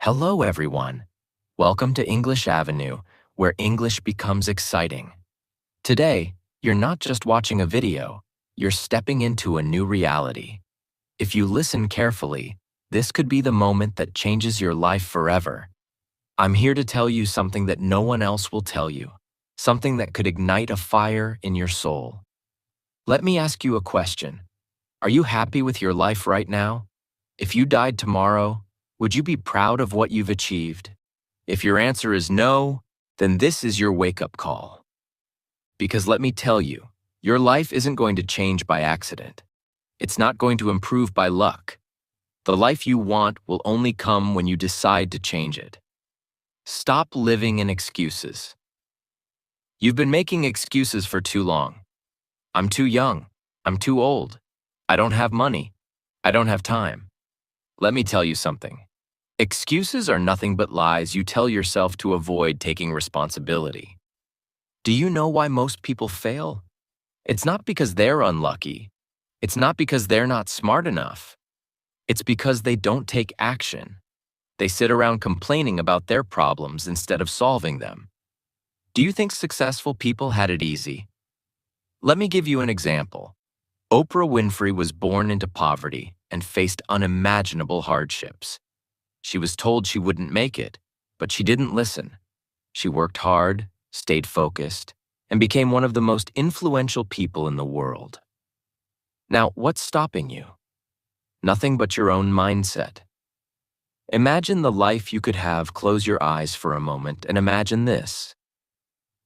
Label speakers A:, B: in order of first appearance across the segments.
A: Hello, everyone. Welcome to English Avenue, where English becomes exciting. Today, you're not just watching a video, you're stepping into a new reality. If you listen carefully, this could be the moment that changes your life forever. I'm here to tell you something that no one else will tell you, something that could ignite a fire in your soul. Let me ask you a question. Are you happy with your life right now? If you died tomorrow, would you be proud of what you've achieved? If your answer is no, then this is your wake-up call. Because let me tell you, your life isn't going to change by accident. It's not going to improve by luck. The life you want will only come when you decide to change it. Stop living in excuses. You've been making excuses for too long. I'm too young. I'm too old. I don't have money. I don't have time. Let me tell you something. Excuses are nothing but lies you tell yourself to avoid taking responsibility. Do you know why most people fail? It's not because they're unlucky. It's not because they're not smart enough. It's because they don't take action. They sit around complaining about their problems instead of solving them. Do you think successful people had it easy? Let me give you an example. Oprah Winfrey was born into poverty and faced unimaginable hardships. She was told she wouldn't make it, but she didn't listen. She worked hard, stayed focused, and became one of the most influential people in the world. Now, what's stopping you? Nothing but your own mindset. Imagine the life you could have. Close your eyes for a moment and imagine this.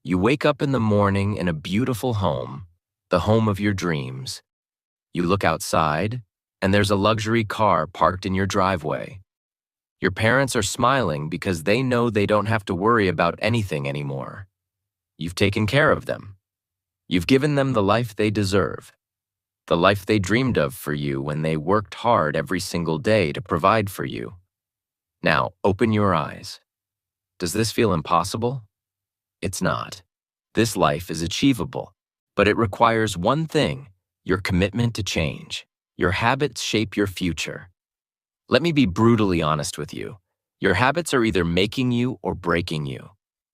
A: You wake up in the morning in a beautiful home, the home of your dreams. You look outside, and there's a luxury car parked in your driveway. Your parents are smiling because they know they don't have to worry about anything anymore. You've taken care of them. You've given them the life they deserve, the life they dreamed of for you when they worked hard every single day to provide for you. Now, open your eyes. Does this feel impossible? It's not. This life is achievable, but it requires one thing: your commitment to change. Your habits shape your future. Let me be brutally honest with you. Your habits are either making you or breaking you.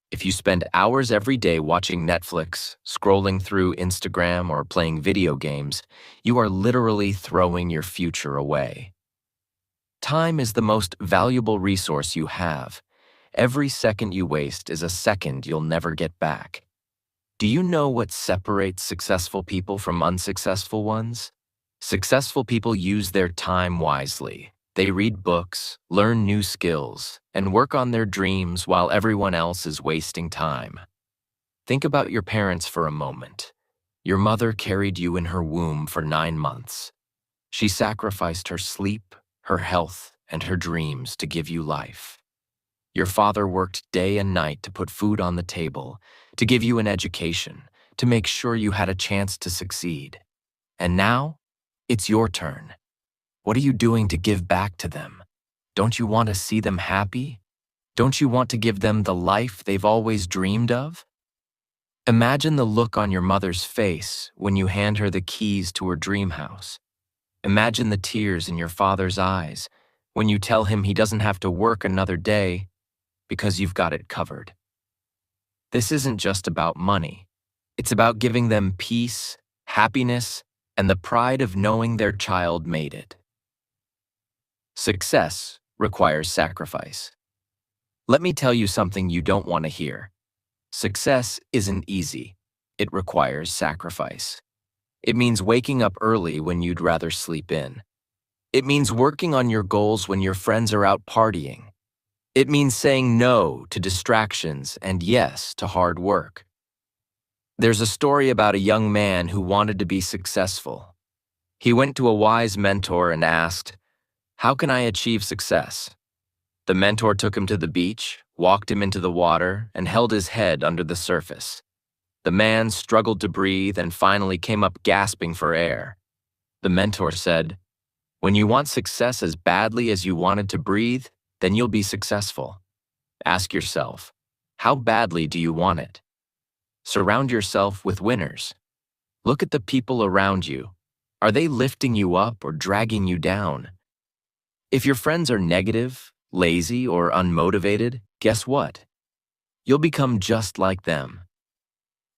A: If you spend hours every day watching Netflix, scrolling through Instagram, or playing video games, you are literally throwing your future away. Time is the most valuable resource you have. Every second you waste is a second you'll never get back. Do you know what separates successful people from unsuccessful ones? Successful people use their time wisely. They read books, learn new skills, and work on their dreams while everyone else is wasting time. Think about your parents for a moment. Your mother carried you in her womb for 9 months. She sacrificed her sleep, her health, and her dreams to give you life. Your father worked day and night to put food on the table, to give you an education, to make sure you had a chance to succeed. And now, it's your turn. What are you doing to give back to them? Don't you want to see them happy? Don't you want to give them the life they've always dreamed of? Imagine the look on your mother's face when you hand her the keys to her dream house. Imagine the tears in your father's eyes when you tell him he doesn't have to work another day because you've got it covered. This isn't just about money. It's about giving them peace, happiness, and the pride of knowing their child made it. Success requires sacrifice. Let me tell you something you don't want to hear. Success isn't easy. It requires sacrifice. It means waking up early when you'd rather sleep in. It means working on your goals when your friends are out partying. It means saying no to distractions and yes to hard work. There's a story about a young man who wanted to be successful. He went to a wise mentor and asked, "How can I achieve success?" The mentor took him to the beach, walked him into the water, and held his head under the surface. The man struggled to breathe and finally came up gasping for air. The mentor said, "When you want success as badly as you wanted to breathe, then you'll be successful. Ask yourself, how badly do you want it? Surround yourself with winners. Look at the people around you. Are they lifting you up or dragging you down? If your friends are negative, lazy, or unmotivated, guess what? You'll become just like them.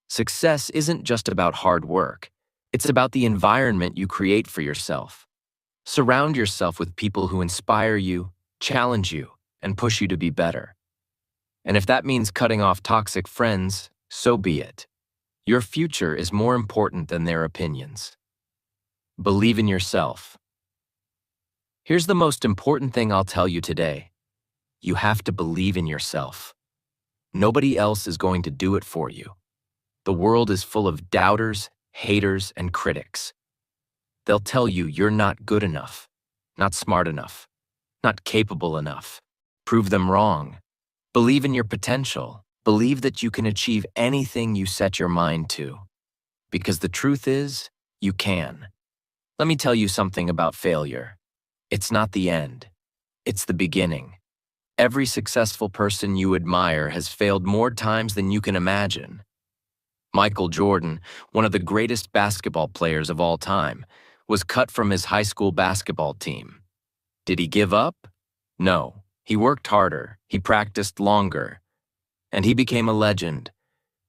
A: Success isn't just about hard work. It's about the environment you create for yourself. Surround yourself with people who inspire you, challenge you, and push you to be better. And if that means cutting off toxic friends, so be it. Your future is more important than their opinions. Believe in yourself. Here's the most important thing I'll tell you today. You have to believe in yourself. Nobody else is going to do it for you. The world is full of doubters, haters, and critics. They'll tell you you're not good enough, not smart enough, not capable enough. Prove them wrong. Believe in your potential. Believe that you can achieve anything you set your mind to. Because the truth is, you can. Let me tell you something about failure. It's not the end. It's the beginning. Every successful person you admire has failed more times than you can imagine. Michael Jordan, one of the greatest basketball players of all time, was cut from his high school basketball team. Did he give up? No. He worked harder, he practiced longer, and he became a legend.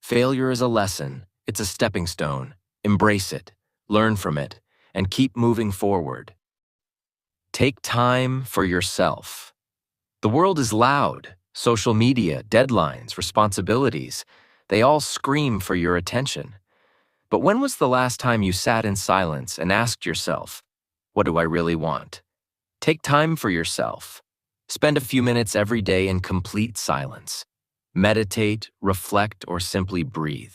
A: Failure is a lesson. It's a stepping stone. Embrace it, learn from it, and keep moving forward. Take time for yourself. The world is loud. Social media, deadlines, responsibilities, they all scream for your attention. But when was the last time you sat in silence and asked yourself, what do I really want? Take time for yourself. Spend a few minutes every day in complete silence. Meditate, reflect, or simply breathe.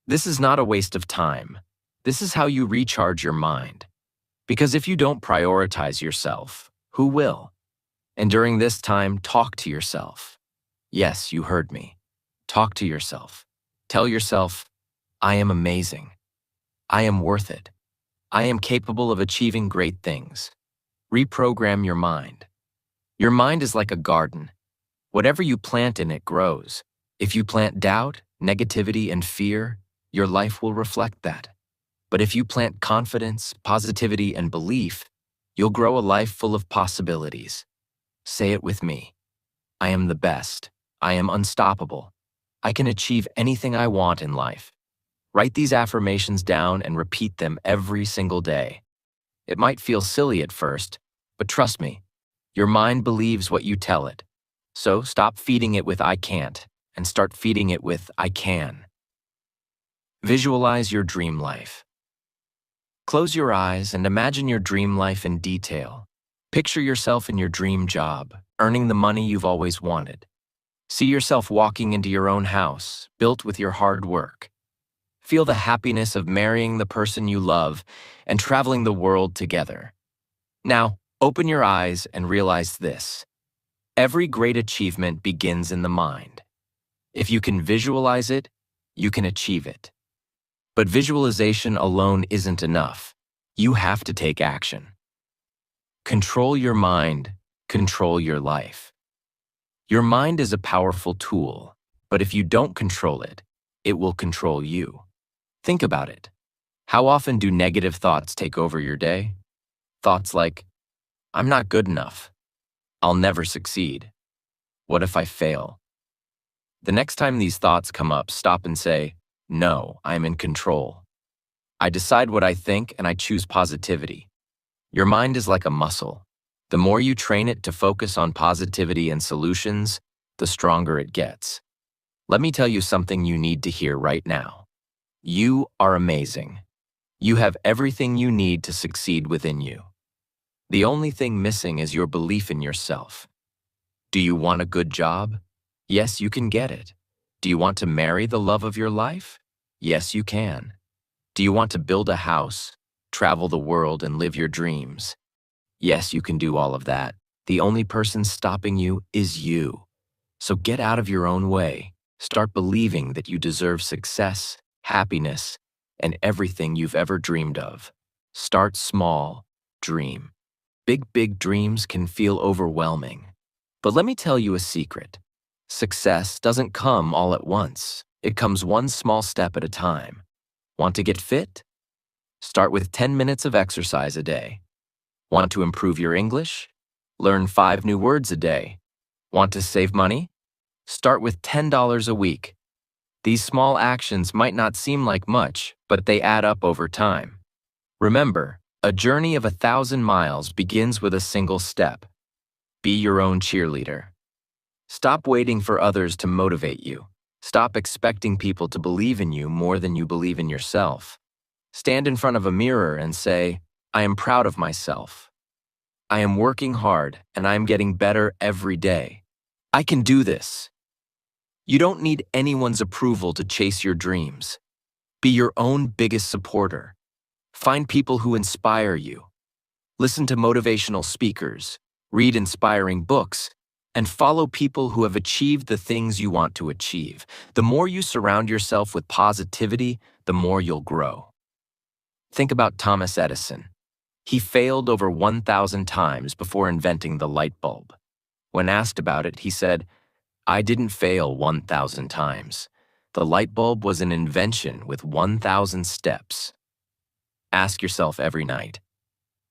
A: This is not a waste of time. This is how you recharge your mind. Because if you don't prioritize yourself, who will? And during this time, talk to yourself. Yes, you heard me. Talk to yourself. Tell yourself, I am amazing. I am worth it. I am capable of achieving great things. Reprogram your mind. Your mind is like a garden. Whatever you plant in it grows. If you plant doubt, negativity, and fear, your life will reflect that. But if you plant confidence, positivity, and belief, you'll grow a life full of possibilities. Say it with me. I am the best. I am unstoppable. I can achieve anything I want in life. Write these affirmations down and repeat them every single day. It might feel silly at first, but trust me, your mind believes what you tell it. So stop feeding it with I can't and start feeding it with I can. Visualize your dream life. Close your eyes and imagine your dream life in detail. Picture yourself in your dream job, earning the money you've always wanted. See yourself walking into your own house, built with your hard work. Feel the happiness of marrying the person you love and traveling the world together. Now, open your eyes and realize this. Every great achievement begins in the mind. If you can visualize it, you can achieve it. But visualization alone isn't enough. You have to take action. Control your mind, control your life. Your mind is a powerful tool, but if you don't control it, it will control you. Think about it. How often do negative thoughts take over your day? Thoughts like, I'm not good enough. I'll never succeed. What if I fail? The next time these thoughts come up, stop and say, no, I'm in control. I decide what I think and I choose positivity. Your mind is like a muscle. The more you train it to focus on positivity and solutions, the stronger it gets. Let me tell you something you need to hear right now. You are amazing. You have everything you need to succeed within you. The only thing missing is your belief in yourself. Do you want a good job? Yes, you can get it. Do you want to marry the love of your life? Yes, you can. Do you want to build a house, travel the world, and live your dreams? Yes, you can do all of that. The only person stopping you is you. So get out of your own way. Start believing that you deserve success, happiness, and everything you've ever dreamed of. Start small, dream. Big dreams can feel overwhelming. But let me tell you a secret. Success doesn't come all at once. It comes one small step at a time. Want to get fit? Start with 10 minutes of exercise a day. Want to improve your English? Learn 5 new words a day. Want to save money? Start with $10 a week. These small actions might not seem like much, but they add up over time. Remember, a journey of 1,000 miles begins with a single step. Be your own cheerleader. Stop waiting for others to motivate you. Stop expecting people to believe in you more than you believe in yourself. Stand in front of a mirror and say, I am proud of myself. I am working hard and I am getting better every day. I can do this. You don't need anyone's approval to chase your dreams. Be your own biggest supporter. Find people who inspire you. Listen to motivational speakers, read inspiring books, and follow people who have achieved the things you want to achieve. The more you surround yourself with positivity, the more you'll grow. Think about Thomas Edison. He failed over 1,000 times before inventing the light bulb. When asked about it, he said, I didn't fail 1,000 times. The light bulb was an invention with 1,000 steps. Ask yourself every night,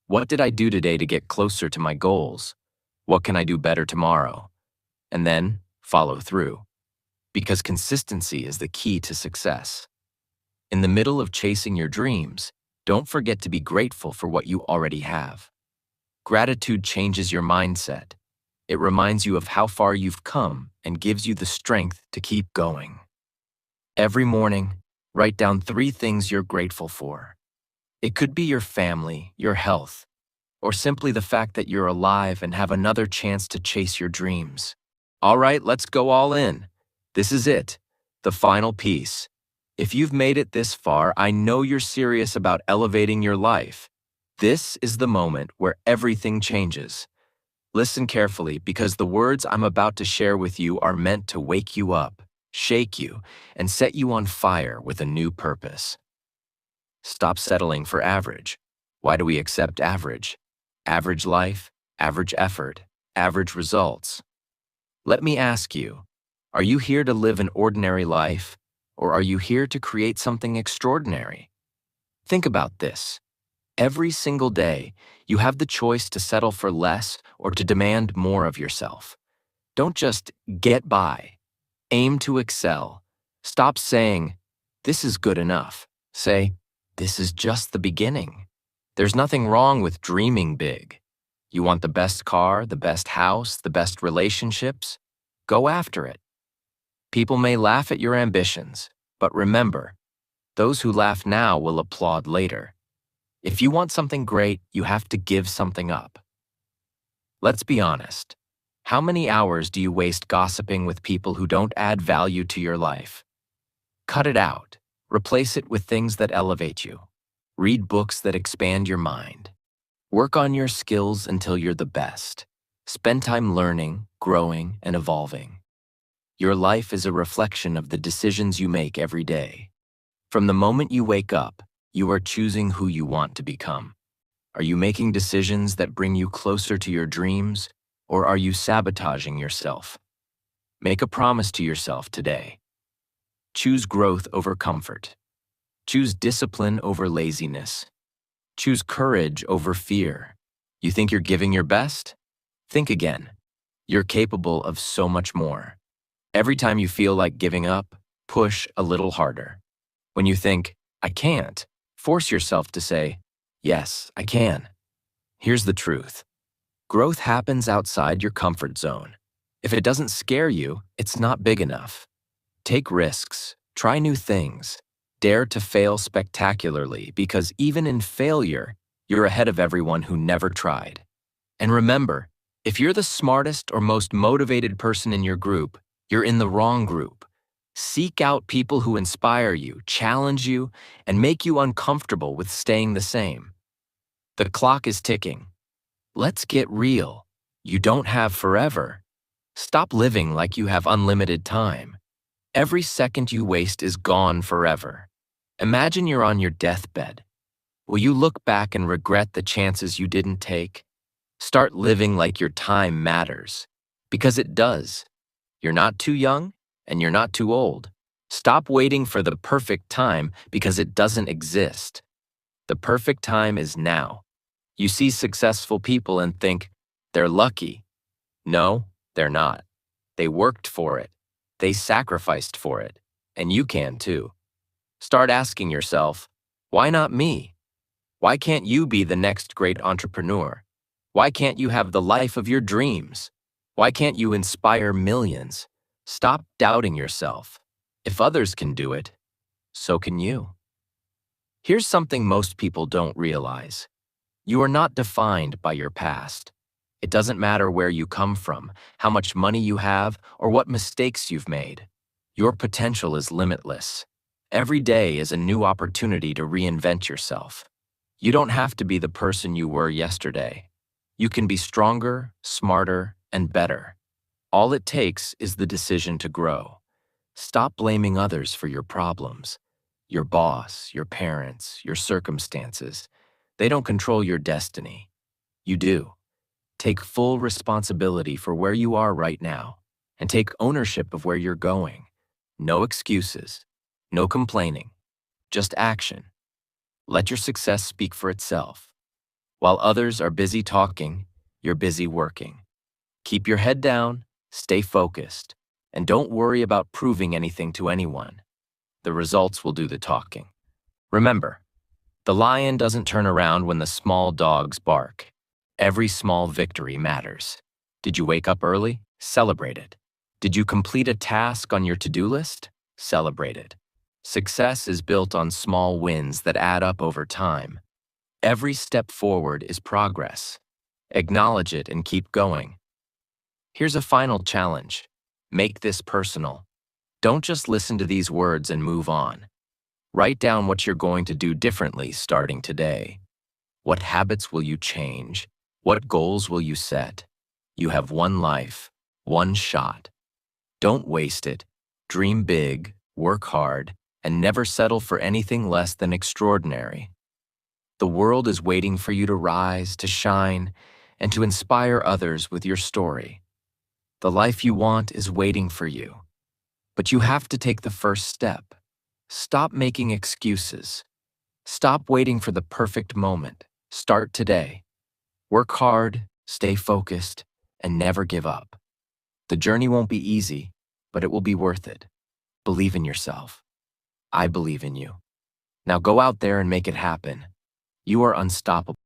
A: what did I do today to get closer to my goals? What can I do better tomorrow? And then follow through, because consistency is the key to success. In the middle of chasing your dreams, don't forget to be grateful for what you already have. Gratitude changes your mindset. It reminds you of how far you've come and gives you the strength to keep going. Every morning, write down 3 things you're grateful for. It could be your family, your health, or simply the fact that you're alive and have another chance to chase your dreams. All right, let's go all in. This is it, the final piece. If you've made it this far, I know you're serious about elevating your life. This is the moment where everything changes. Listen carefully, because the words I'm about to share with you are meant to wake you up, shake you, and set you on fire with a new purpose. Stop settling for average. Why do we accept average? Average life, average effort, average results. Let me ask you, are you here to live an ordinary life, or are you here to create something extraordinary? Think about this. Every single day, you have the choice to settle for less or to demand more of yourself. Don't just get by. Aim to excel. Stop saying, this is good enough. Say, this is just the beginning. There's nothing wrong with dreaming big. You want the best car, the best house, the best relationships? Go after it. People may laugh at your ambitions, but remember, those who laugh now will applaud later. If you want something great, you have to give something up. Let's be honest. How many hours do you waste gossiping with people who don't add value to your life? Cut it out. Replace it with things that elevate you. Read books that expand your mind. Work on your skills until you're the best. Spend time learning, growing, and evolving. Your life is a reflection of the decisions you make every day. From the moment you wake up, you are choosing who you want to become. Are you making decisions that bring you closer to your dreams, or are you sabotaging yourself? Make a promise to yourself today. Choose growth over comfort. Choose discipline over laziness. Choose courage over fear. You think you're giving your best? Think again. You're capable of so much more. Every time you feel like giving up, push a little harder. When you think, I can't, force yourself to say, yes, I can. Here's the truth. Growth happens outside your comfort zone. If it doesn't scare you, it's not big enough. Take risks, try new things, dare to fail spectacularly, because even in failure, you're ahead of everyone who never tried. And remember, if you're the smartest or most motivated person in your group, you're in the wrong group. Seek out people who inspire you, challenge you, and make you uncomfortable with staying the same. The clock is ticking. Let's get real. You don't have forever. Stop living like you have unlimited time. Every second you waste is gone forever. Imagine you're on your deathbed. Will you look back and regret the chances you didn't take? Start living like your time matters, because it does. You're not too young, and you're not too old. Stop waiting for the perfect time, because it doesn't exist. The perfect time is now. You see successful people and think, they're lucky. No, they're not. They worked for it. They sacrificed for it. And you can too. Start asking yourself, why not me? Why can't you be the next great entrepreneur? Why can't you have the life of your dreams? Why can't you inspire millions? Stop doubting yourself. If others can do it, so can you. Here's something most people don't realize. You are not defined by your past. It doesn't matter where you come from, how much money you have, or what mistakes you've made. Your potential is limitless. Every day is a new opportunity to reinvent yourself. You don't have to be the person you were yesterday. You can be stronger, smarter, and better. All it takes is the decision to grow. Stop blaming others for your problems. Your boss, your parents, your circumstances. They don't control your destiny. You do. Take full responsibility for where you are right now, and take ownership of where you're going. No excuses, no complaining, just action. Let your success speak for itself. While others are busy talking, you're busy working. Keep your head down, stay focused, and don't worry about proving anything to anyone. The results will do the talking. Remember, the lion doesn't turn around when the small dogs bark. Every small victory matters. Did you wake up early? Celebrate it. Did you complete a task on your to-do list? Celebrate it. Success is built on small wins that add up over time. Every step forward is progress. Acknowledge it and keep going. Here's a final challenge. Make this personal. Don't just listen to these words and move on. Write down what you're going to do differently starting today. What habits will you change? What goals will you set? You have one life, one shot. Don't waste it. Dream big, work hard, and never settle for anything less than extraordinary. The world is waiting for you to rise, to shine, and to inspire others with your story. The life you want is waiting for you. But you have to take the first step. Stop making excuses. Stop waiting for the perfect moment. Start today. Work hard, stay focused, and never give up. The journey won't be easy, but it will be worth it. Believe in yourself. I believe in you. Now go out there and make it happen. You are unstoppable.